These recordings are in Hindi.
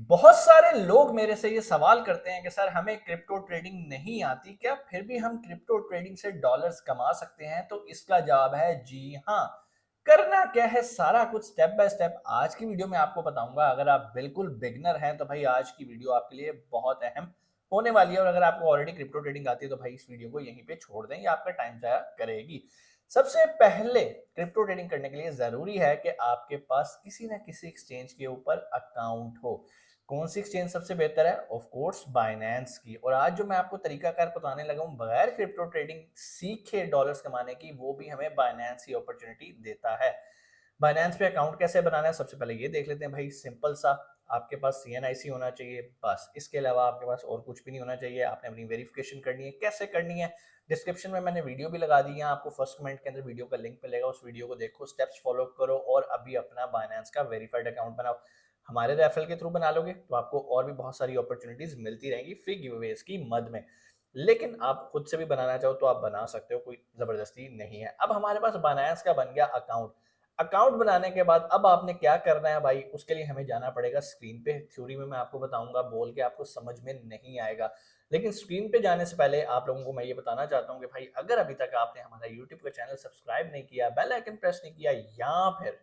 बहुत सारे लोग मेरे से ये सवाल करते हैं कि सर हमें क्रिप्टो ट्रेडिंग नहीं आती, क्या फिर भी हम क्रिप्टो ट्रेडिंग से डॉलर्स कमा सकते हैं? तो इसका जवाब है जी हाँ। करना क्या है, सारा कुछ स्टेप बाय स्टेप आज की वीडियो में आपको बताऊंगा। अगर आप बिल्कुल बिगनर हैं तो भाई आज की वीडियो आपके लिए बहुत अहम होने वाली है, और अगर आपको ऑलरेडी क्रिप्टो ट्रेडिंग आती है तो भाई इस वीडियो को यहीं पे छोड़ दें, ये आपका टाइम जाया करेगी। सबसे पहले क्रिप्टो ट्रेडिंग करने के लिए जरूरी है कि आपके पास किसी ना किसी एक्सचेंज के ऊपर अकाउंट हो। कौन सी एक्सचेंज सबसे बेहतर है? ऑफ कोर्स बाइनेंस की। और आज जो मैं आपको तरीकाकार बताने लगा हूं बगैर क्रिप्टो ट्रेडिंग सीखे डॉलर्स कमाने की, वो भी हमें बाइनेंस ही अपॉर्चुनिटी देता है। बाइनेंस पे अकाउंट कैसे बनाना है सबसे पहले ये देख लेते हैं भाई। सिंपल सा, आपके पास सीएनआईसी होना चाहिए, बस इसके अलावा आपके पास और कुछ भी नहीं होना चाहिए। आपने अपनी वेरिफिकेशन करनी है। कैसे करनी है? डिस्क्रिप्शन में मैंने वीडियो भी लगा दी है, आपको फर्स्ट कमेंट के अंदर वीडियो का लिंक मिलेगा, उस वीडियो को देखो, स्टेप्स फॉलो करो और अभी अपना बाइनेंस का वेरीफाइड अकाउंट बनाओ। हमारे रेफरल के थ्रू बना लोगे तो आपको और भी बहुत सारी अपॉर्चुनिटीज मिलती रहेंगी फ्री गिवअवेज की मद में। लेकिन आप खुद से भी बनाना चाहो तो आप बना सकते हो, कोई जबरदस्ती नहीं है। अब हमारे पास बाइनेंस का बन गया अकाउंट। अकाउंट बनाने के बाद अब आपने क्या करना है भाई, उसके लिए हमें जाना पड़ेगा स्क्रीन पे। थ्योरी में मैं आपको बताऊंगा, बोल के आपको समझ में नहीं आएगा। लेकिन स्क्रीन पे जाने से पहले आप लोगों को मैं ये बताना चाहता हूँ कि भाई अगर अभी तक आपने हमारा यूट्यूब का चैनल सब्सक्राइब नहीं किया, बेल आइकन प्रेस नहीं किया, या फिर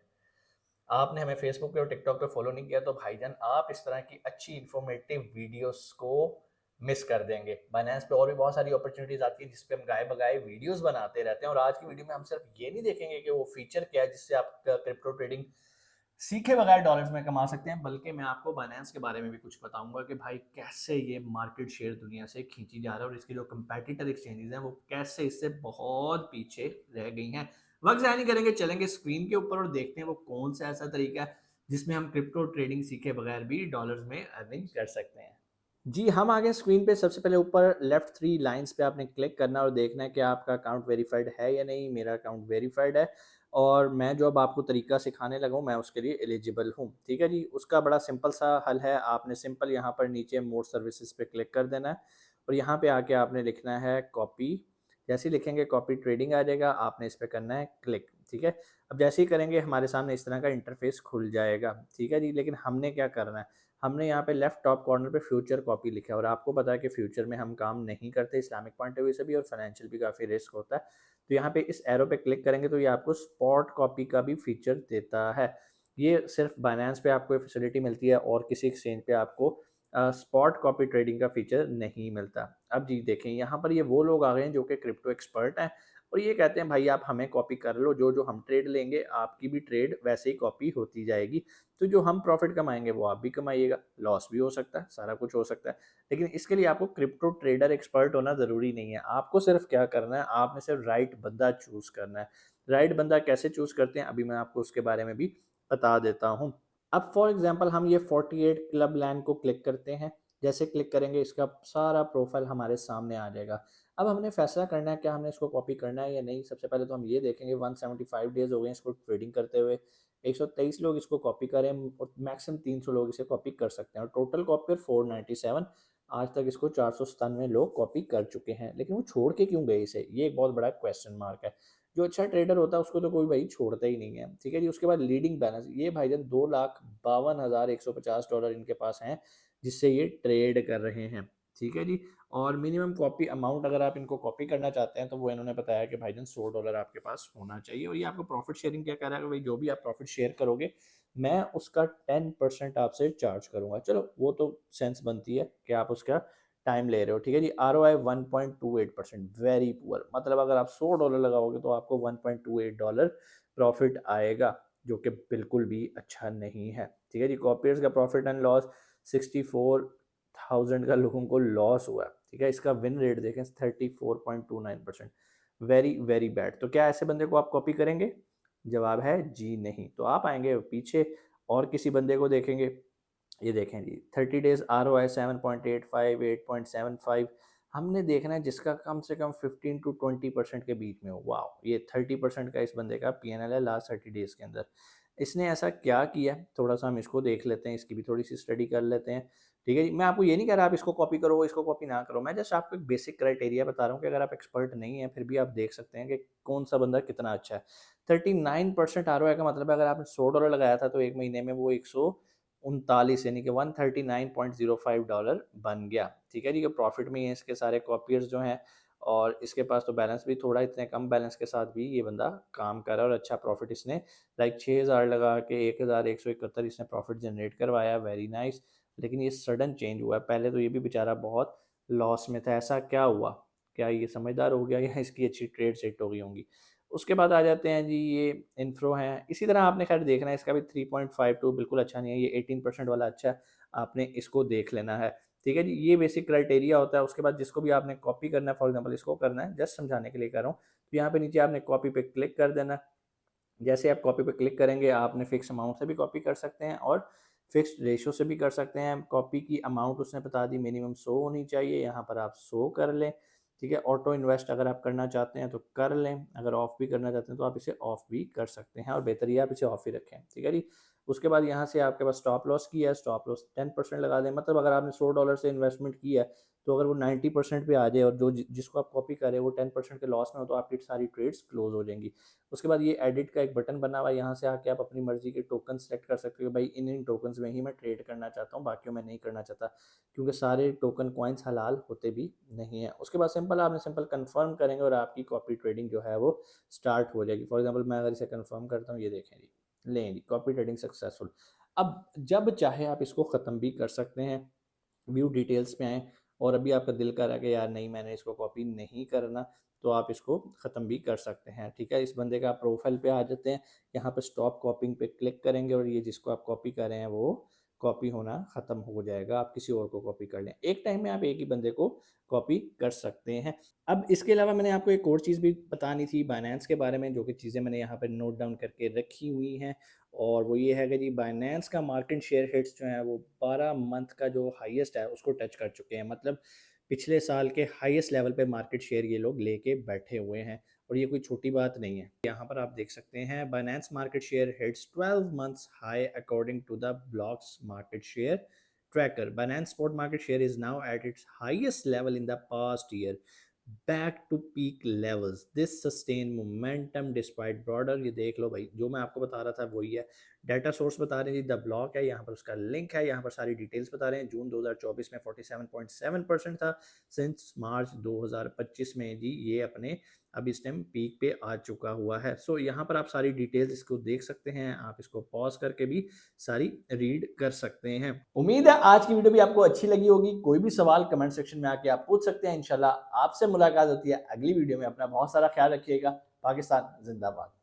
आपने हमें फेसबुक पे और टिकटॉक पे फॉलो नहीं किया, तो भाईजान आप इस तरह की अच्छी इंफॉर्मेटिव वीडियोस को मिस कर देंगे। बाइनेंस पे और भी बहुत सारी अपॉर्चुनिटीज आती है जिसपे हम गाए बगाए वीडियोस बनाते रहते हैं। और आज की वीडियो में हम सिर्फ ये नहीं देखेंगे कि वो फीचर क्या है जिससे आप क्रिप्टो ट्रेडिंग सीखे बगैर डॉलर्स में कमा सकते हैं, बल्कि मैं आपको बाइनेंस के बारे में भी कुछ बताऊंगा कि भाई कैसे ये मार्केट शेयर दुनिया से खींची जा रहा है और इसके जो कंपेटिटर एक्सचेंजेस हैं वो कैसे इससे बहुत पीछे रह गई हैं। वक्त ज़ाया नहीं करेंगे, चलेंगे स्क्रीन के ऊपर और देखते हैं वो कौन सा ऐसा तरीका है जिसमें हम क्रिप्टो ट्रेडिंग सीखे बगैर भी डॉलर्स में अर्निंग कर सकते हैं। जी, हम आ गए स्क्रीन पे। सबसे पहले ऊपर लेफ्ट 3 लाइन्स पे आपने क्लिक करना है और देखना है कि आपका अकाउंट वेरीफाइड है या नहीं। मेरा अकाउंट वेरीफाइड है और मैं जो अब आपको तरीका सिखाने लगा हूँ, मैं उसके लिए एलिजिबल हूँ। ठीक है जी, उसका बड़ा सिंपल सा हल है। आपने सिंपल यहाँ पर नीचे मोर सर्विसेज़ पे क्लिक कर देना है और यहाँ पे आके आपने लिखना है कॉपी। जैसे ही लिखेंगे कॉपी ट्रेडिंग आ जाएगा, आपने इस पे करना है क्लिक। ठीक है? अब जैसे ही करेंगे हमारे सामने इस तरह का इंटरफेस खुल जाएगा। ठीक है जी? लेकिन हमने क्या करना है, हमने यहाँ पे लेफ्ट टॉप कॉर्नर पे फ्यूचर कॉपी लिखा है और आपको पता है कि फ्यूचर में हम काम नहीं करते इस्लामिक पॉइंट ऑफ व्यू से भी, और फाइनेंशियल भी काफ़ी रिस्क होता है। तो यहाँ पे इस एरो पे क्लिक करेंगे तो ये आपको स्पॉट कॉपी का भी फीचर देता है। ये सिर्फ बाइनेंस पे आपको ये फैसिलिटी मिलती है और किसी एक्सचेंज पे आपको स्पॉट कॉपी ट्रेडिंग का फीचर नहीं मिलता। अब जी देखें, यहाँ पर ये वो लोग आ गए हैं जो कि क्रिप्टो एक्सपर्ट हैं और ये कहते हैं भाई आप हमें कॉपी कर लो, जो जो हम ट्रेड लेंगे आपकी भी ट्रेड वैसे ही कॉपी होती जाएगी। तो जो हम प्रॉफिट कमाएंगे वो आप भी कमाइएगा, लॉस भी हो सकता है, सारा कुछ हो सकता है। लेकिन इसके लिए आपको क्रिप्टो ट्रेडर एक्सपर्ट होना ज़रूरी नहीं है। आपको सिर्फ क्या करना है, आपने सिर्फ राइट बंदा चूज़ करना है। राइट बंदा कैसे चूज़ करते हैं अभी मैं आपको उसके बारे में भी बता देता हूँ। अब फॉर एग्जांपल हम ये 48 क्लब लैंड को क्लिक करते हैं। जैसे क्लिक करेंगे इसका सारा प्रोफाइल हमारे सामने आ जाएगा। अब हमने फैसला करना है क्या हमने इसको कॉपी करना है या नहीं। सबसे पहले तो हम ये देखेंगे 175 डेज़ हो गए इसको ट्रेडिंग करते हुए। 123 लोग इसको कॉपी करें और मैक्सिमम 300 लोग इसे कॉपी कर सकते हैं और टोटल कॉपी 497। आज तक इसको 497 लोग कॉपी कर चुके हैं। लेकिन वो छोड़ के क्यों गए इसे, ये एक बहुत बड़ा क्वेश्चन मार्क है। जो अच्छा ट्रेडर होता है उसको तो कोई भाई छोड़ता ही नहीं है। ठीक है जी, उसके बाद लीडिंग बैलेंस, ये भाईजान 2,52,150 डॉलर इनके पास हैं जिससे ये ट्रेड कर रहे हैं। ठीक है जी, और मिनिमम कॉपी अमाउंट अगर आप इनको कॉपी करना चाहते हैं तो वो इन्होंने बताया कि भाईजान $100 आपके पास होना चाहिए। और ये आपको प्रॉफिट शेयरिंग क्या कह रहा है कि भाई जो भी आप प्रॉफिट शेयर करोगे मैं उसका 10% आपसे चार्ज करूंगा। चलो वो तो सेंस बनती है कि आप उसका टाइम ले रहे हो। ठीक है जी, ROI 1.28%, वेरी पुअर। मतलब अगर आप $100 लगाओगे तो आपको $1.28 प्रॉफिट आएगा, जो कि बिल्कुल भी अच्छा नहीं है। ठीक है जी, कॉपीर्स का प्रॉफिट एंड लॉस 64,000 का लोगों को लॉस हुआ। ठीक है, इसका विन रेट देखें 34.29%, वेरी वेरी बैड। तो क्या ऐसे बंदे को आप कॉपी करेंगे? जवाब है जी नहीं। तो आप आएंगे पीछे और किसी बंदे को देखेंगे। ये देखें जी, 30 डेज ROI 7.85, 8.75। हमने देखना है जिसका कम से कम 15 to 20% के बीच में हो। वाह, ये 30% का इस बंदे का PNL है लास्ट 30 डेज के अंदर। इसने ऐसा क्या किया, थोड़ा सा हम इसको देख लेते हैं, इसकी भी थोड़ी सी स्टडी कर लेते हैं। ठीक है जी, मैं आपको ये नहीं कह रहा आप इसको कॉपी करो इसको कॉपी ना करो, मैं जस्ट आपको एक बेसिक क्राइटेरिया बता रहा हूँ कि अगर आप एक्सपर्ट नहीं है फिर भी आप देख सकते हैं कि कौन सा बंदा कितना अच्छा है। 39% ROI का मतलब है अगर आपने $100 लगाया था तो एक महीने में वो 39 यानी कि $139.05 बन गया। ठीक है जी, ये प्रॉफिट में ही है इसके सारे कॉपियर्स जो हैं, और इसके पास तो बैलेंस भी थोड़ा, इतने कम बैलेंस के साथ भी ये बंदा काम कर रहा है और अच्छा प्रॉफिट इसने लाइक 6000 लगा के 1171 इसने प्रॉफिट जनरेट करवाया। Very nice. लेकिन ये सडन चेंज हुआ है, पहले तो ये भी बेचारा बहुत लॉस में था। ऐसा क्या हुआ? क्या ये समझदार हो गया या इसकी अच्छी ट्रेड सेट हो गई होंगी? उसके बाद आ जाते हैं जी ये इन्फ्रो हैं। इसी तरह आपने खैर देखना है, इसका भी 3.52 बिल्कुल अच्छा नहीं है, ये 18% वाला अच्छा है, आपने इसको देख लेना है। ठीक है जी, ये बेसिक क्राइटेरिया होता है। उसके बाद जिसको भी आपने कॉपी करना है, फॉर एग्जांपल इसको करना है, जस्ट समझाने के लिए कर रहा हूँ, तो यहाँ पे नीचे आपने कॉपी पे क्लिक कर देना है। जैसे आप कॉपी पे क्लिक करेंगे, आपने फिक्स अमाउंट से भी कॉपी कर सकते हैं और फिक्स्ड रेशियो से भी कर सकते हैं। कॉपी की अमाउंट उसने बता दी, मिनिमम 100 होनी चाहिए, यहाँ पर आप 100 कर लें। ठीक है, ऑटो इन्वेस्ट अगर आप करना चाहते हैं तो कर लें, अगर ऑफ भी करना चाहते हैं तो आप इसे ऑफ भी कर सकते हैं, और बेहतर ये आप इसे ऑफ ही रखें। ठीक है जी। उसके बाद यहाँ से आपके पास स्टॉप लॉस की है, स्टॉप लॉस 10% लगा दें। मतलब अगर आपने $100 से इन्वेस्टमेंट की है, तो अगर वो 90% पे आ जाए और जो जिसको आप कॉपी करें वो 10% के लॉस में हो, तो आपकी सारी ट्रेड्स क्लोज हो जाएंगी। उसके बाद ये एडिट का एक बटन बना हुआ है, यहाँ से आके आप अपनी मर्जी के टोकन सेलेक्ट कर सकते हो, भाई इन टोकन्स में ही मैं ट्रेड करना चाहता हूँ, बाकियों में नहीं करना चाहता, क्योंकि सारे टोकन कॉइन्स हलाल होते भी नहीं है। उसके बाद सिंपल आपने सिंपल कंफर्म करेंगे और आपकी कॉपी ट्रेडिंग जो है वो स्टार्ट हो जाएगी। फॉर एग्जाम्पल मैं अगर इसे कंफर्म करता हूँ, ये देखें जी, लें जी, कॉपी ट्रेडिंग सक्सेसफुल। अब जब चाहे आप इसको ख़त्म भी कर सकते हैं। व्यू डिटेल्स में आएँ और अभी आपका दिल कर रहा है कि यार नहीं, मैंने इसको कॉपी नहीं करना, तो आप इसको ख़त्म भी कर सकते हैं। ठीक है, इस बंदे का प्रोफाइल पे आ जाते हैं, यहाँ पे स्टॉप कॉपिंग पे क्लिक करेंगे और ये जिसको आप कॉपी कर रहे हैं वो कॉपी होना ख़त्म हो जाएगा, आप किसी और को कॉपी कर लें। एक टाइम में आप एक ही बंदे को कॉपी कर सकते हैं। अब इसके अलावा मैंने आपको एक और चीज़ भी बतानी थी बाइनेंस के बारे में, जो कि चीज़ें मैंने यहाँ पे नोट डाउन करके रखी हुई हैं, और वो ये है कि जी बाइनेंस का मार्केट शेयर हिट्स जो है वो 12 मंथ का जो हाईएस्ट है उसको टच कर चुके हैं। मतलब पिछले साल के हाईएस्ट लेवल पे मार्केट शेयर ये लोग लेके बैठे हुए हैं, और ये कोई छोटी बात नहीं है। यहाँ पर आप देख सकते हैं Binance market share hits 12 months high according to the blocks market share tracker. Binance spot market share is now at its highest level in the past year, back to peak levels, this sustain momentum despite broader. ये देख लो भाई, जो मैं आपको बता रहा था वही है। डाटा सोर्स बता रहे हैं जी, द ब्लॉक है, यहाँ पर उसका लिंक है, यहाँ पर सारी डिटेल्स बता रहे हैं। जून 2024 में 47.7% था, सिंस मार्च 2025 में जी ये अपने अब इस टाइम पीक पे आ चुका हुआ है। सो यहाँ पर आप सारी डिटेल्स इसको देख सकते हैं, आप इसको पॉज करके भी सारी रीड कर सकते हैं। उम्मीद है आज की वीडियो भी आपको अच्छी लगी होगी। कोई भी सवाल कमेंट सेक्शन में आके आप पूछ सकते हैं। इंशाल्लाह आपसे मुलाकात होती है अगली वीडियो में। अपना बहुत सारा ख्याल रखिएगा। पाकिस्तान जिंदाबाद।